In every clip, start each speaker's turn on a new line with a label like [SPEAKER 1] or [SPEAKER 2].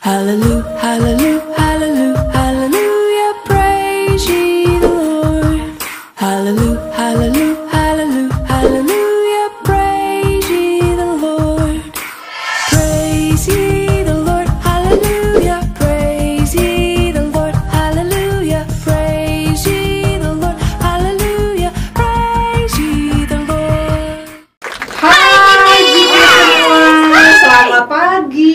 [SPEAKER 1] Hallelujah, hallelujah, hallelujah, hallelujah, praise ye the Lord. Hallelujah, hallelujah, hallelujah, hallelujah, praise ye the Lord. Praise ye the Lord, hallelujah, praise ye the Lord, hallelujah, praise ye the Lord, hallelujah, praise ye the Lord.
[SPEAKER 2] Hai Jipi semua, selamat pagi.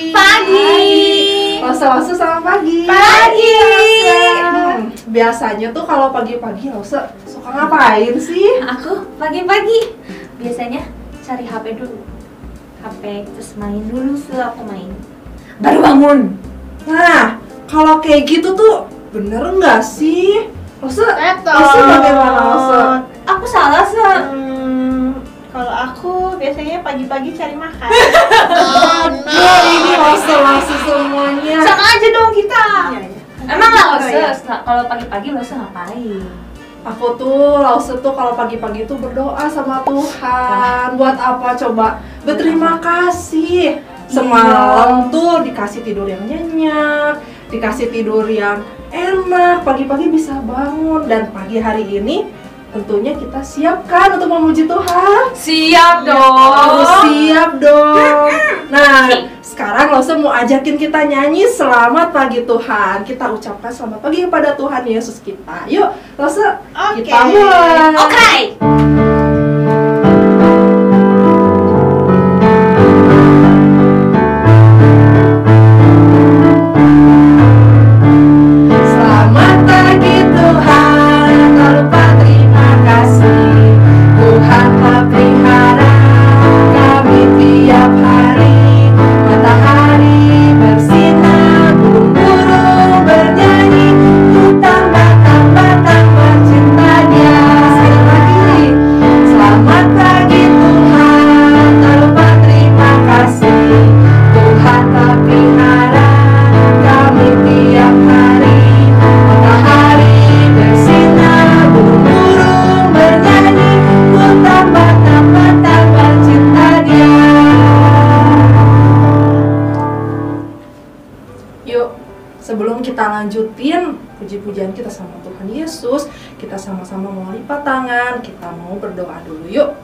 [SPEAKER 2] Losa, selamat pagi. Biasanya tuh kalau pagi-pagi Losa suka ngapain sih?
[SPEAKER 3] Aku pagi-pagi biasanya cari HP dulu. HP terus main dulu setelah aku main. Baru bangun.
[SPEAKER 2] Nah, kalau kayak gitu tuh bener nggak sih? Losa bagaimana Losa?
[SPEAKER 3] Aku salah
[SPEAKER 4] Kalau aku biasanya pagi-pagi cari makan.
[SPEAKER 2] Ini Losa semuanya.
[SPEAKER 3] sama aja dong kita.
[SPEAKER 4] Iya.
[SPEAKER 3] Emang lah
[SPEAKER 4] Iya.
[SPEAKER 3] kalau pagi-pagi lo ngapain?
[SPEAKER 2] Aku tuh Losa tuh kalau pagi-pagi tuh berdoa sama Tuhan. Buat apa coba? Berterima kasih. Semalam tuh dikasih tidur yang nyenyak, dikasih tidur yang enak, pagi-pagi bisa bangun. Dan pagi hari ini tentunya kita siapkan untuk memuji Tuhan.
[SPEAKER 3] Siap
[SPEAKER 2] Harus siap dong. Nah, sekarang Losa mau ajakin kita nyanyi Selamat Pagi Tuhan. Kita ucapkan selamat pagi kepada Tuhan Yesus kita. Yuk, Losa,
[SPEAKER 4] Oke.
[SPEAKER 2] kita mulai.
[SPEAKER 3] Oke.
[SPEAKER 2] Selamat pagi Tuhan, tak lupa terima kasih. Tuhan telah pelihara kami tiap hari. Matahari bersinar, burung-burung bernyanyi. Ku tambah cinta Dia. Sekali lagi. Selamat pagi Tuhan, tak lupa terima kasih. Tuhan telah pelihara kami tiap hari. Matahari bersinar, burung-burung bernyanyi. Ku tambah cinta Dia. Yuk, sebelum kita lanjutin puji-pujian kita sama Tuhan Yesus, kita sama-sama mau lipat tangan, kita mau berdoa dulu yuk.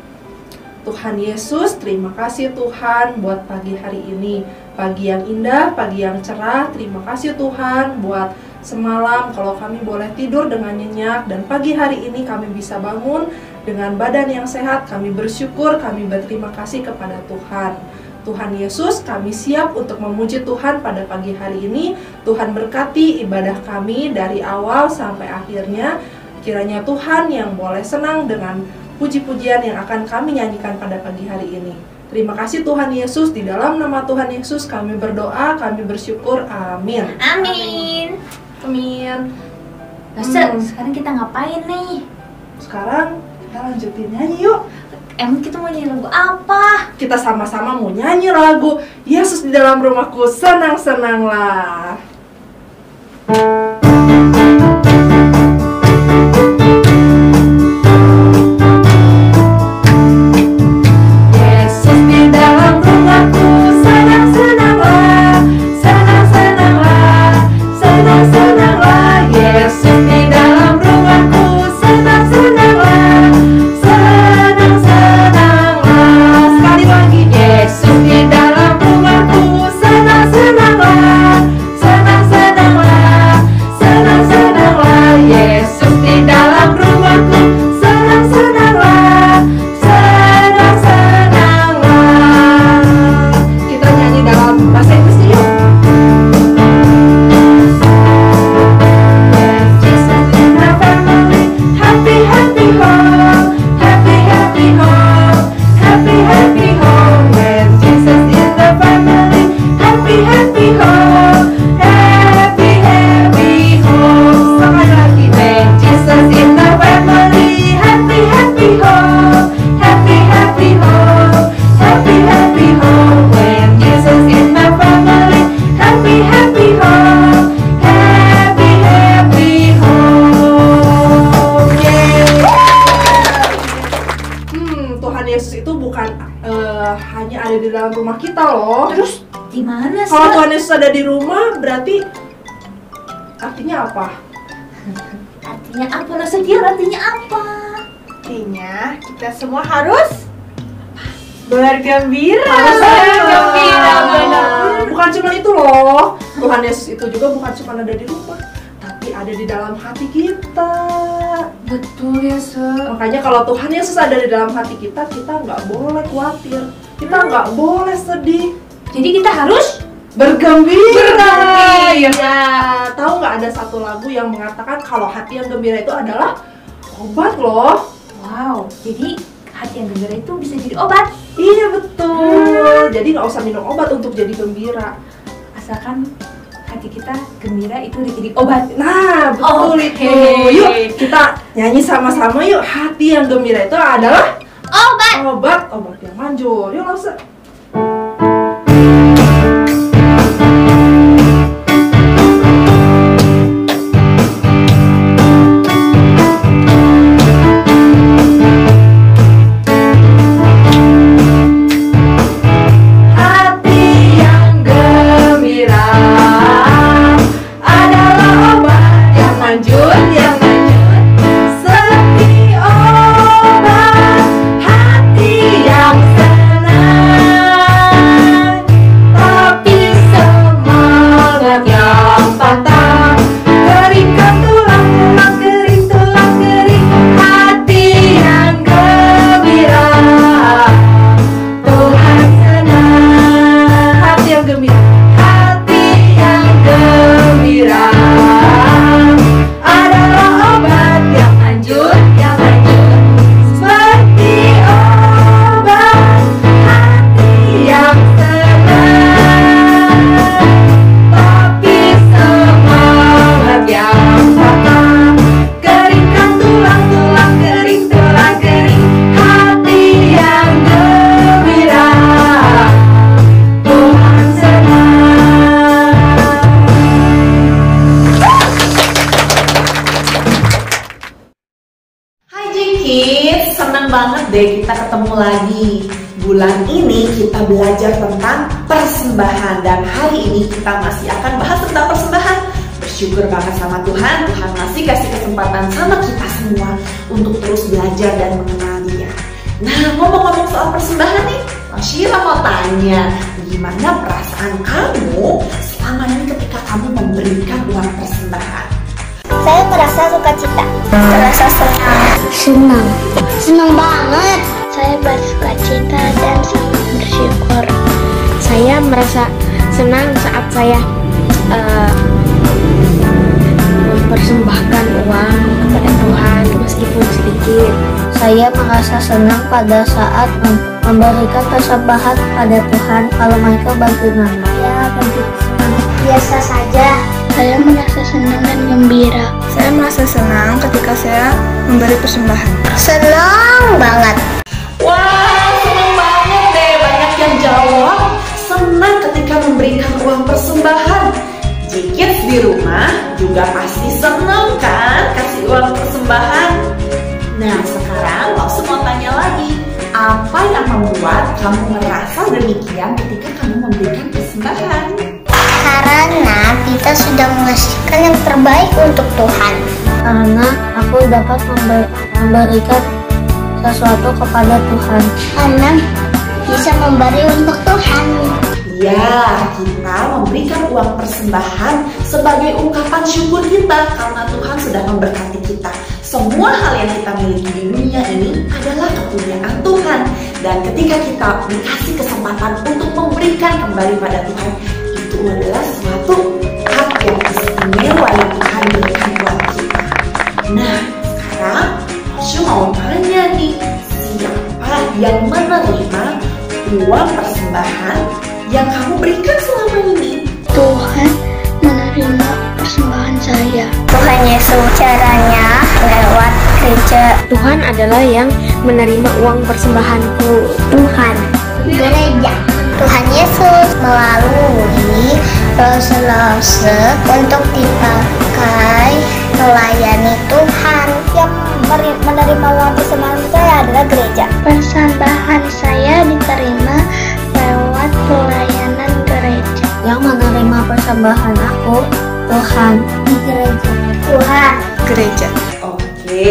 [SPEAKER 2] Tuhan Yesus, terima kasih Tuhan buat pagi hari ini. Pagi yang indah, pagi yang cerah. Terima kasih Tuhan buat semalam kalau kami boleh tidur dengan nyenyak. Dan pagi hari ini kami bisa bangun dengan badan yang sehat. Kami bersyukur, kami berterima kasih kepada Tuhan. Tuhan Yesus, kami siap untuk memuji Tuhan pada pagi hari ini. Tuhan berkati ibadah kami dari awal sampai akhirnya. Kiranya Tuhan yang boleh senang dengan puji-pujian yang akan kami nyanyikan pada pagi hari ini. Terima kasih Tuhan Yesus, di dalam nama Tuhan Yesus kami berdoa, kami bersyukur, amin.
[SPEAKER 3] Amin.
[SPEAKER 2] Amin.
[SPEAKER 3] Sekarang kita ngapain nih?
[SPEAKER 2] Sekarang kita lanjutin nyanyi yuk.
[SPEAKER 3] Emang kita mau nyanyi lagu apa?
[SPEAKER 2] Kita sama-sama mau nyanyi lagu Yesus di dalam rumahku, senang-senanglah. Yesus di dalam rumahku, senang-senanglah, senang-senanglah, senang-senanglah. Yesus di dalam rumahku, senang-senanglah, senang-senanglah. Sekali lagi, Yesus di dalam rumahku, senang-senanglah, senang-senanglah, senang-senanglah. Yesus di dalam rumahku, senang-senanglah, senang-senanglah. Kita nyanyi dalam bahasa Inggris yuk. Jesus in the family, happy happy home, happy happy home, happy happy home. When Jesus in the family, happy happy home, happy happy home. Sekali lagi. When Jesus in the family, happy happy home, happy happy home, happy happy home. When Jesus in the family, happy happy home, happy happy home. Yeay. Tuhan Yesus itu bukan hanya ada di dalam rumah kita loh.
[SPEAKER 3] Terus Gimana sih?
[SPEAKER 2] Kalau Tuhan Yesus ada di rumah, berarti artinya apa?
[SPEAKER 3] Artinya apa? Nasution artinya apa?
[SPEAKER 4] Artinya kita semua harus bergembira.
[SPEAKER 2] Harus
[SPEAKER 3] bergembira, benar.
[SPEAKER 2] Bukan cuma itu loh. Tuhan Yesus itu juga bukan cuma ada di rumah, tapi ada di dalam hati kita.
[SPEAKER 3] Betul ya, Sir.
[SPEAKER 2] Makanya kalau Tuhan Yesus ada di dalam hati kita nggak boleh khawatir, kita nggak boleh sedih.
[SPEAKER 3] Jadi kita harus
[SPEAKER 2] Bergembira.
[SPEAKER 3] Bergembira.
[SPEAKER 2] Ya, tahu nggak ada satu lagu yang mengatakan kalau hati yang gembira itu adalah obat loh.
[SPEAKER 3] wow. Jadi hati yang gembira itu bisa jadi obat.
[SPEAKER 2] Iya betul. Jadi nggak usah minum obat untuk jadi gembira.
[SPEAKER 3] Asalkan hati kita gembira itu udah jadi obat.
[SPEAKER 2] Nah, betul
[SPEAKER 3] Oke.
[SPEAKER 2] itu. Yuk, kita nyanyi sama-sama yuk. Hati yang gembira itu adalah obat yang manjur. Yuk, langsung.
[SPEAKER 5] Senang banget deh kita ketemu lagi. Bulan ini kita belajar tentang persembahan, dan hari ini kita masih akan bahas tentang persembahan. Bersyukur banget sama Tuhan, Tuhan masih kasih kesempatan sama kita semua untuk terus belajar dan mengenal Dia. Nah, ngomong-ngomong soal persembahan nih, Sheila mau tanya, gimana perasaan kamu selama ini ketika kamu memberikan uang persembahan?
[SPEAKER 6] Saya merasa sukacita, merasa senang banget. Saya bersukacita dan sangat bersyukur. Saya merasa senang saat saya mempersembahkan uang kepada Tuhan meskipun sedikit. Saya merasa senang pada saat memberikan persembahan pada Tuhan kalau mereka bantu mama. Ya, bantu biasa saja. Saya merasa senang dan gembira.
[SPEAKER 7] Saya merasa senang ketika saya memberi persembahan.
[SPEAKER 6] Senang banget.
[SPEAKER 5] Wah, senang banget deh. Banyak yang jawab senang ketika memberikan uang persembahan. Jikits di rumah juga pasti senang kan kasih uang persembahan. Nah, sekarang langsung mau tanya lagi, apa yang membuat kamu merasa demikian ketika kamu memberikan persembahan?
[SPEAKER 6] Karena kita sudah mengasihkan yang terbaik untuk Tuhan. Karena aku dapat memberikan sesuatu kepada Tuhan. Karena bisa memberi untuk Tuhan.
[SPEAKER 5] Ya, kita memberikan uang persembahan sebagai ungkapan syukur kita karena Tuhan sudah memberkati kita. Semua hal yang kita miliki di dunia ini adalah kepunyaan Tuhan. Dan ketika kita dikasih kesempatan untuk memberikan kembali pada Tuhan, itu adalah suatu hak yang istimewa yang Tuhan berikan buat kita. Nah, sekarang Shu mau tanya nih, siapa yang menerima uang persembahan yang kamu berikan selama ini?
[SPEAKER 6] Tuhan menerima persembahan saya. Tuhan Yesus caranya lewat gereja. Tuhan adalah yang menerima uang persembahanku. Tuhan gereja. Tuhan Yesus melalui rose-rose untuk dipakai melayani Tuhan. Yang menerima uang persembahan saya adalah gereja. Persembahan saya diterima lewat pelayanan gereja. persembahan aku? Tuhan. Di gereja. Tuhan.
[SPEAKER 7] Gereja.
[SPEAKER 5] Oke,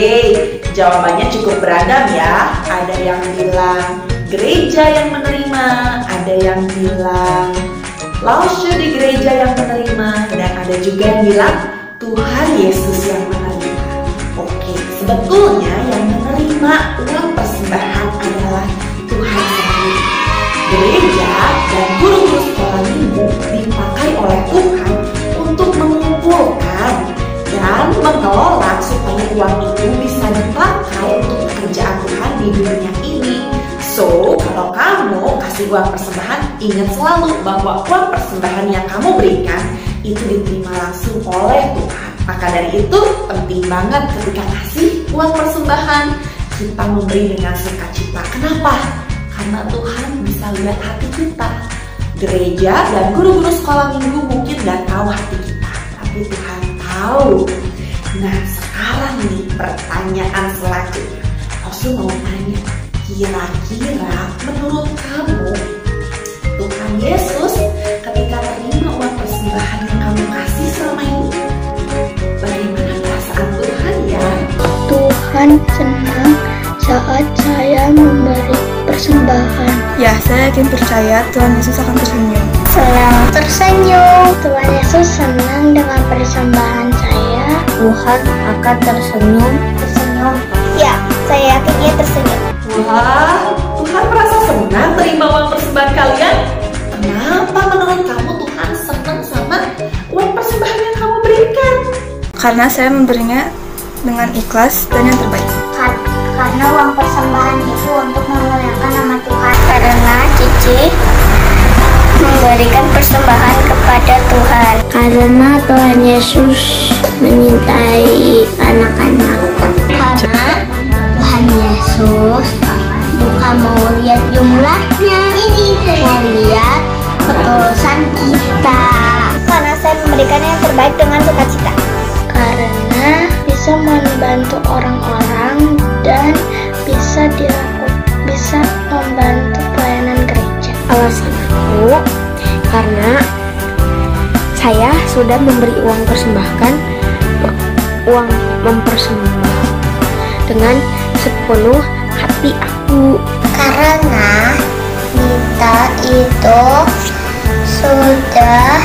[SPEAKER 5] jawabannya cukup beragam ya. Ada yang bilang gereja yang menerima, ada yang bilang Lause di gereja yang menerima, dan ada juga yang bilang Tuhan Yesus yang menerima. Oke, sebetulnya yang menerima uang persembahan adalah Tuhan sendiri. Gereja dan guru-guru sekolah minggu dipakai oleh Tuhan untuk mengumpulkan dan mengelola supaya uang itu bisa dipakai untuk pekerjaan Tuhan di dunia ini. So, kalau kamu kasih uang persembahan, ingat selalu bahwa uang persembahan yang kamu berikan itu diterima langsung oleh Tuhan. Maka dari itu penting banget ketika kasih uang persembahan, kita memberi dengan sukacita. Kenapa? Karena Tuhan bisa lihat hati kita. Gereja dan guru-guru sekolah minggu mungkin gak tahu hati kita, tapi Tuhan tahu. Nah, sekarang nih pertanyaan selanjutnya. Aku mau tanya, kira-kira menurut kamu Tuhan Yesus ketika terima uang persembahan yang kamu kasih selama ini, bagaimana perasaan Tuhan ya?
[SPEAKER 6] Tuhan senang saat saya memberi persembahan.
[SPEAKER 7] Ya, saya yakin percaya Tuhan Yesus akan tersenyum.
[SPEAKER 6] Selalu tersenyum. Tuhan Yesus senang dengan persembahan saya. Tuhan akan tersenyum. Tersenyum. Ya, saya yakin dia tersenyum.
[SPEAKER 5] Wah, Tuhan merasa senang terima uang persembahan kalian. Kenapa menurut kamu Tuhan senang sama uang persembahan yang kamu berikan?
[SPEAKER 7] Karena saya memberinya dengan ikhlas dan yang terbaik.
[SPEAKER 6] Karena uang persembahan itu untuk memuliakan nama Tuhan. Karena Cici memberikan persembahan kepada Tuhan. Karena Tuhan Yesus menyintai anak-anak. Karena Tuhan Yesus bukan mau lihat jumlahnya, mau lihat ketulusan kita. Karena saya memberikan yang terbaik dengan sukacita. Karena bisa membantu orang-orang dan bisa membantu pelayanan gereja. Alasan aku karena saya sudah memberi uang mempersembah dengan sepenuh hati aku. Karena kita itu sudah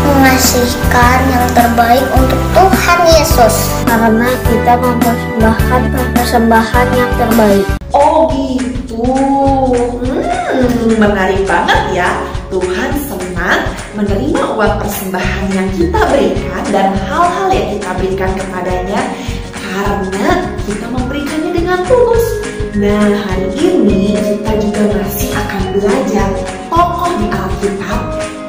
[SPEAKER 6] mengasihkan yang terbaik untuk Tuhan Yesus. Karena kita mempersembahkan persembahan yang terbaik.
[SPEAKER 5] Oh gitu. Menarik banget ya. Tuhan senang menerima uang persembahan yang kita berikan dan hal-hal yang kita berikan kepadanya karena kita memberikannya dengan tulus. Nah, hari ini kita juga masih akan belajar tokoh di Alkitab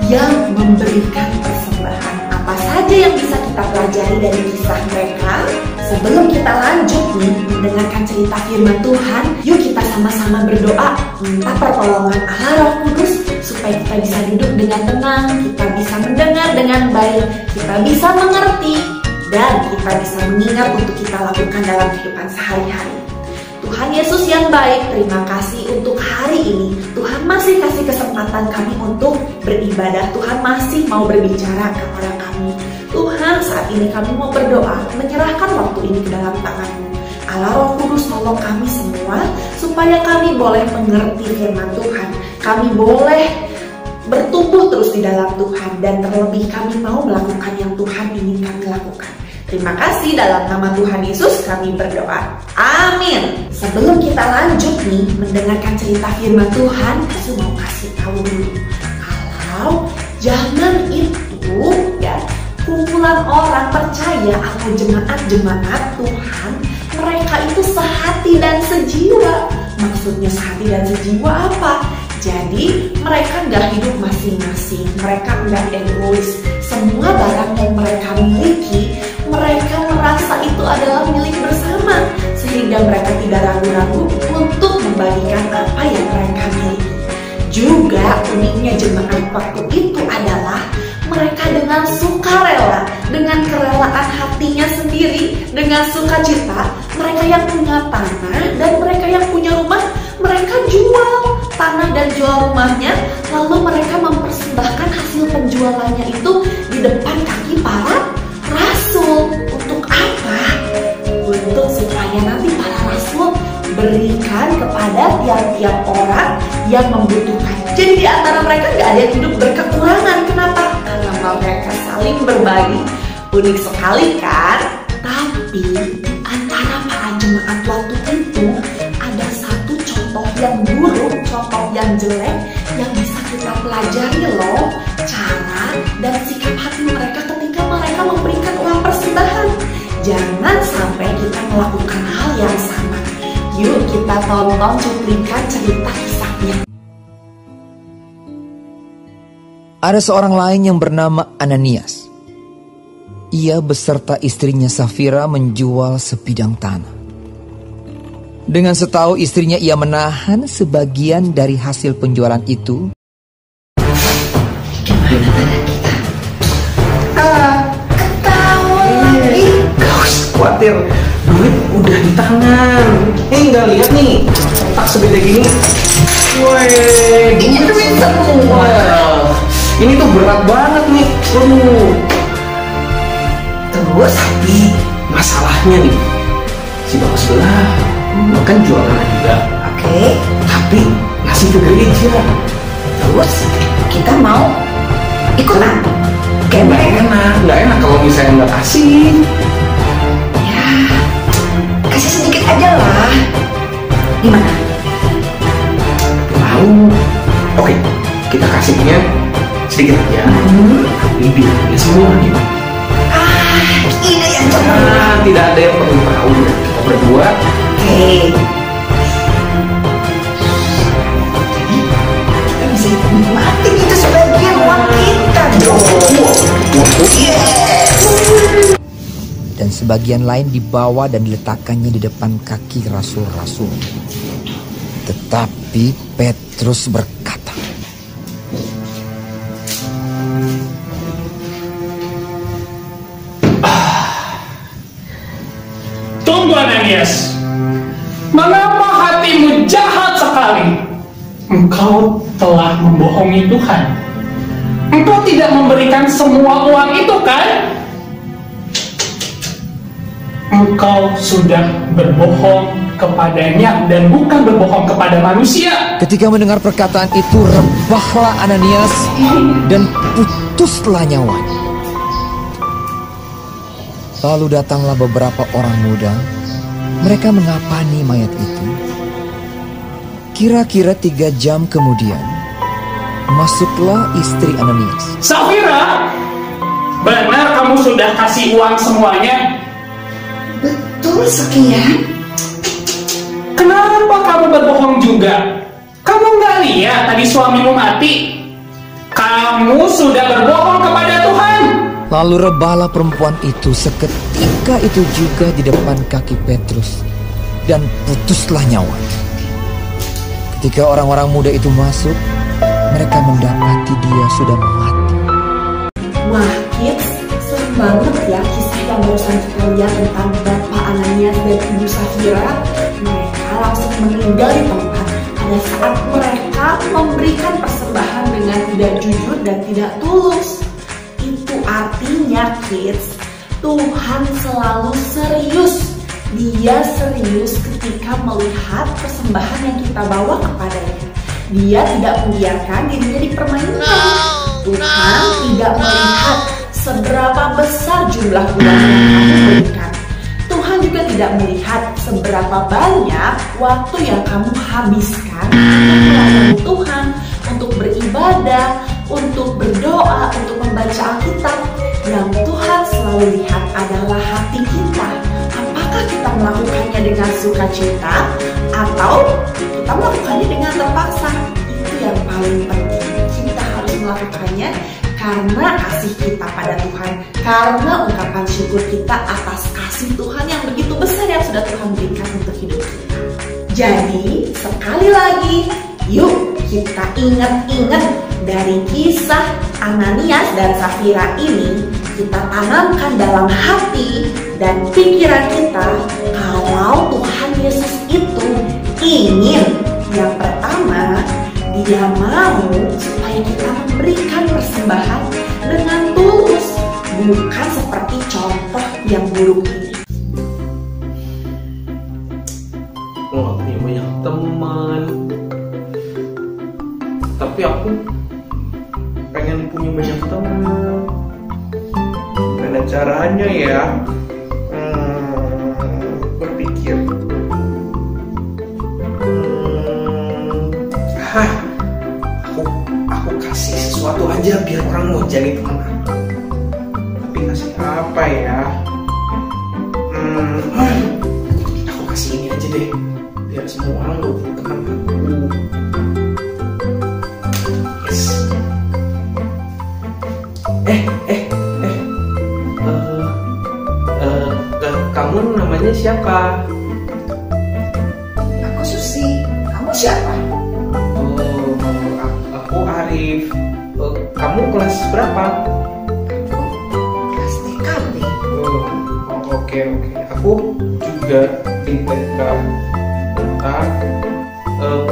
[SPEAKER 5] yang memberikan persembahan. Apa saja yang bisa kita pelajari dari kisah mereka? Sebelum kita lanjut nih mendengarkan cerita firman Tuhan, yuk kita sama-sama berdoa minta pertolongan Allah Roh Kudus supaya kita bisa duduk dengan tenang, kita bisa mendengar dengan baik, kita bisa mengerti, dan kita bisa mengingat untuk kita lakukan dalam kehidupan sehari-hari. Tuhan Yesus yang baik, terima kasih untuk hari ini. Tuhan masih kasih kesempatan kami untuk beribadah. Tuhan masih mau berbicara kepada kami. Tuhan, saat ini kami mau berdoa, menyerahkan waktu ini ke dalam tangan-Mu. Allah Roh Kudus, tolong kami semua supaya kami boleh mengerti firman Tuhan. Kami boleh bertumbuh terus di dalam Tuhan, dan terlebih kami mau melakukan yang Tuhan ingin kami lakukan. Terima kasih, dalam nama Tuhan Yesus kami berdoa. Amin. Sebelum kita lanjut nih mendengarkan cerita firman Tuhan, saya mau kasih tahu dulu kalau zaman itu ya, kumpulan orang percaya atau jemaat-jemaat Tuhan, mereka itu sehati dan sejiwa. Maksudnya sehati dan sejiwa apa? Jadi mereka nggak hidup masing-masing, mereka nggak egois. Semua barang yang mereka miliki, mereka merasa itu adalah milik bersama, sehingga mereka tidak ragu-ragu untuk membagikan apa yang mereka miliki. Juga uniknya jemaat waktu itu adalah mereka dengan sukarela, dengan kerelaan hatinya sendiri, dengan sukacita, mereka yang punya tanah dan mereka yang punya rumah, mereka jual tanah dan jual rumahnya, lalu mereka mempersembahkan hasil penjualan jualannya itu di depan kaki para rasul. Untuk apa? Untuk supaya nanti para rasul berikan kepada tiap-tiap orang yang membutuhkan. Jadi di antara mereka gak ada yang hidup berkekurangan. Kenapa? Karena mereka saling berbagi. Unik sekali kan? Tapi di antara para jemaat waktu itu ada satu contoh yang buruk, contoh yang jelek yang bisa kita pelajari loh. Cara dan sikap hati mereka ketika mereka memberikan uang persembahan. Jangan sampai kita melakukan hal yang sama. Yuk kita tonton cuplikan cerita kisahnya.
[SPEAKER 8] Ada seorang lain yang bernama Ananias. Ia beserta istrinya Safira menjual sebidang tanah. Dengan setahu istrinya, ia menahan sebagian dari hasil penjualan itu.
[SPEAKER 5] Ketahuan lagi.
[SPEAKER 9] Gak usah khawatir, duit udah di tangan. Nggak lihat nih, tak segede gini. Woi, duit semua. Ini tuh berat banget nih. Terus tapi masalahnya nih, si bapak sebelah kan jualan juga.
[SPEAKER 5] Oke.
[SPEAKER 9] Tapi ngasih ke gereja.
[SPEAKER 5] Terus kita mau ikutan.
[SPEAKER 9] Nggak enak kalau misalnya nggak kasih.
[SPEAKER 5] Ya, kasih sedikit aja lah. Gimana?
[SPEAKER 9] Mau? Oke, kita kasihnya sedikit aja. Tapi bilangnya semua gimana?
[SPEAKER 5] Ide yang cemerlang.
[SPEAKER 9] Tidak ada yang perlu tahu. Kita berdua.
[SPEAKER 5] Oke. Jadi kita bisa nikmatin itu sebagian uang kita dong.
[SPEAKER 8] Dan sebagian lain dibawa dan diletakkannya di depan kaki rasul-rasul. Tetapi Petrus berkata,
[SPEAKER 10] "Tunggu Ananias, mengapa hatimu jahat sekali? Engkau telah membohongi Tuhan. Engkau tidak memberikan semua uang itu kan? Engkau sudah berbohong kepadanya dan bukan berbohong kepada manusia."
[SPEAKER 8] ketika mendengar perkataan itu, rebahlah Ananias dan putuslah nyawanya. Lalu datanglah beberapa orang muda. Mereka mengapani mayat itu. Kira-kira 3 jam kemudian, masuklah istri Ananias.
[SPEAKER 10] "Safira, benar kamu sudah kasih uang semuanya?"
[SPEAKER 5] Betul sekian.
[SPEAKER 10] "Kenapa kamu berbohong juga? Kamu nggak lihat tadi suamimu mati? Kamu sudah berbohong kepada Tuhan."
[SPEAKER 8] Lalu rebahlah perempuan itu seketika itu juga di depan kaki Petrus dan putuslah nyawanya. Ketika orang-orang muda itu masuk, mereka mendapati dia sudah mati.
[SPEAKER 5] Wah, kids, serem banget ya kisah yang barusan kita lihat tentang Bapak Ananias dan Ibu Safira. Mereka langsung meninggal di tempat pada saat mereka memberikan persembahan dengan tidak jujur dan tidak tulus. Itu artinya, kids, Tuhan selalu serius. Dia serius ketika melihat persembahan yang kita bawa kepadanya. Dia tidak membiarkan dirinya dipermainkan. Tuhan tidak melihat seberapa besar jumlah uang yang kamu berikan. Tuhan juga tidak melihat seberapa banyak waktu yang kamu habiskan untuk melayani Tuhan, untuk beribadah, untuk berdoa, untuk membaca Alkitab. Yang Tuhan selalu lihat adalah hati kita. Apakah kita melakukannya dengan sukacita atau kita melakukannya dengan terpaksa? Itu yang paling penting. Kita harus melakukannya karena kasih kita pada Tuhan, karena ungkapan syukur kita atas kasih Tuhan yang begitu besar yang sudah Tuhan berikan untuk hidup kita. Jadi sekali lagi, yuk kita ingat-ingat dari kisah Ananias dan Safira ini. Kita tanamkan dalam hati dan pikiran kita kalau Tuhan Yesus itu ingin, yang pertama, Dia mau supaya kita memberikan persembahan buruk ini.
[SPEAKER 9] Aku gak punya banyak teman, tapi aku pengen punya banyak teman. Gimana caranya ya? Berpikir. Aku kasih sesuatu aja biar orang mau jadi teman aku. Tapi kasih apa ya? Aku kasih ini aja deh, biar semua orang mau jadi teman aku. Yes. Kamu namanya siapa?
[SPEAKER 5] Aku Susi, kamu siapa?
[SPEAKER 9] Oh, aku Arif. Kamu kelas berapa?
[SPEAKER 5] Kelas TKB.
[SPEAKER 9] Oke. Aku juga di TK.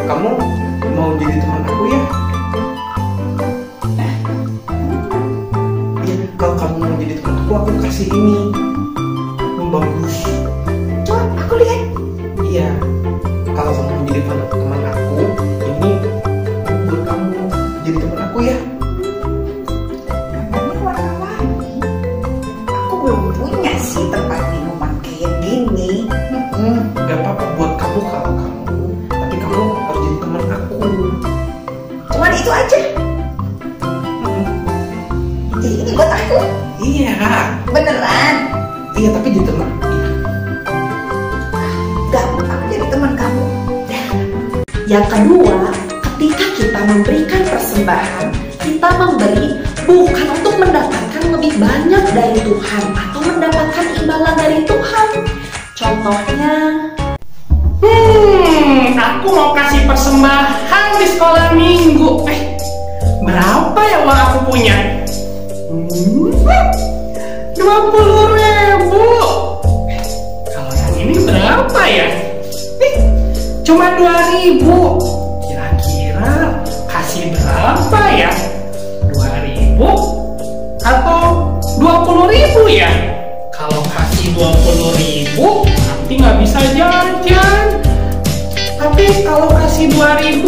[SPEAKER 9] Kamu mau jadi teman aku ya? Iya, kalau kamu mau jadi teman aku kasih ini. Bagus.
[SPEAKER 5] Coba aku lihat.
[SPEAKER 9] Iya. Kalau kamu mau jadi teman aku, ini buat kamu jadi teman aku ya.
[SPEAKER 5] Ini warna-warni. Aku belum punya sih tempat minuman kayak gini.
[SPEAKER 9] Gak apa-apa buat kamu kalau kamu. Tapi kamu harus jadi teman aku.
[SPEAKER 5] Cuman itu aja. Ini buat aku.
[SPEAKER 9] Iya.
[SPEAKER 5] Beneran.
[SPEAKER 9] Iya, tapi jadi teman. Iya.
[SPEAKER 5] Gampang aku jadi teman kamu. Yang kedua, ketika kita memberikan persembahan, kita memberi bukan untuk mendapatkan lebih banyak dari Tuhan atau mendapatkan imbalan dari Tuhan. Contohnya,
[SPEAKER 10] aku mau kasih persembahan di sekolah minggu. Berapa ya uang aku punya? 20.000. Kalau yang ini berapa ya? Cuma 2.000. Kira-kira kasih berapa ya? 2.000 atau 20.000 ya? Kalau kasih 20.000 nanti nggak bisa jajan. Tapi kalau kasih 2.000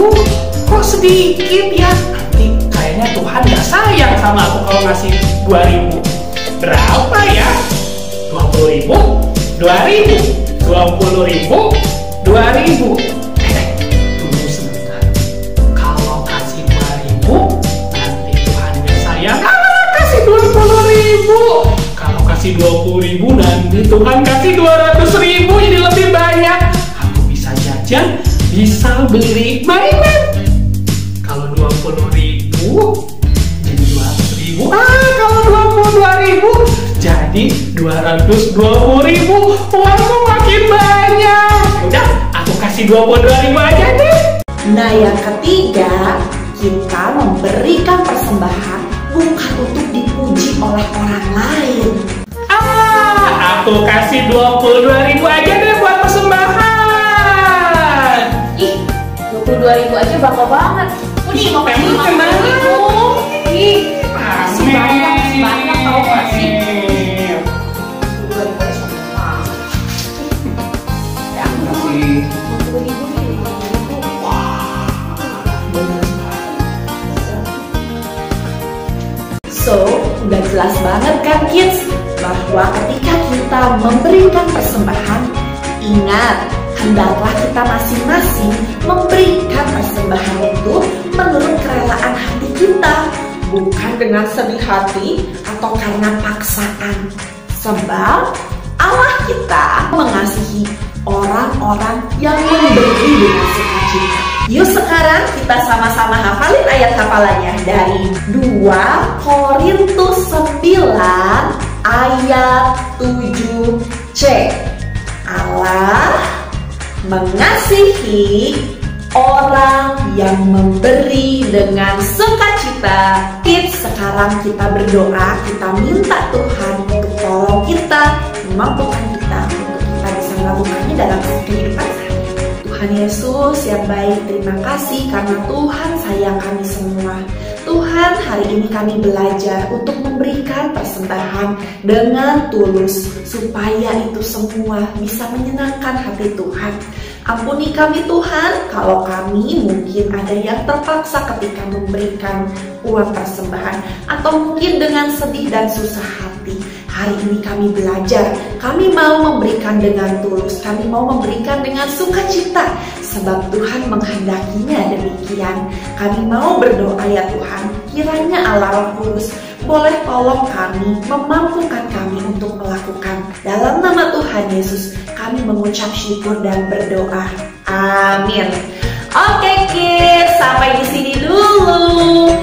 [SPEAKER 10] kok sedikit ya? Nanti kayaknya Tuhan nggak sayang sama aku kalau ngasih 2.000. Berapa ya? 20.000, 2.000, 20.000, 2.000. Tunggu sebentar. Kalau kasih 2.000, nanti Tuhan nggak sayang. Kasih 20.000. Kalau kasih 20.000, nanti Tuhan kasih 200.000, jadi lebih banyak. Aku bisa jajan, bisa beli mainan. Kalau 20.000 jadi 200.000. Kalau 22.000 jadi 220.000. Uangku makin banyak. Udah, aku kasih 22.000 aja deh.
[SPEAKER 5] nah yang ketiga, kita memberikan persembahan bukan untuk dipuji oleh orang lain.
[SPEAKER 10] Aku kasih 22.000 aja deh buat persembahan.
[SPEAKER 3] Ih, 22.000 aja bangga banget. Udah mau kasih 50.000. Ih, masih banyak tau gak sih?
[SPEAKER 5] So, udah jelas banget kan kids, bahwa ketika kita memberikan persembahan, ingat, hendaklah kita masing-masing memberikan persembahan itu menurut kerelaan hati kita, bukan dengan sedih hati atau karena paksaan. Sebab Allah kita mengasihi orang-orang yang memberi dengan sukacita. Yuk sekarang kita sama-sama hafalin ayat hafalannya dari 2 Korintus 9 ayat 7c. Allah mengasihi orang yang memberi dengan sukacita. Kids, sekarang kita berdoa, kita minta Tuhan untuk tolong kita, memampukan kita untuk kita bisa melakukannya dalam kehidupan sehari-hari. Tuhan Yesus yang baik, terima kasih karena Tuhan sayang kami semua. Tuhan Tuhan, hari ini kami belajar untuk memberikan persembahan dengan tulus, supaya itu semua bisa menyenangkan hati Tuhan. Ampuni kami Tuhan, kalau kami mungkin ada yang terpaksa ketika memberikan uang persembahan, atau mungkin dengan sedih dan susah hati. Hari ini kami belajar, kami mau memberikan dengan tulus, kami mau memberikan dengan sukacita, sebab Tuhan menghendakinya demikian. Kami mau berdoa ya Tuhan, kiranya Allah Roh Kudus boleh tolong kami, memampukan kami untuk melakukan. Dalam nama Tuhan Yesus, kami mengucap syukur dan berdoa. Amin. Oke kids, sampai di sini dulu.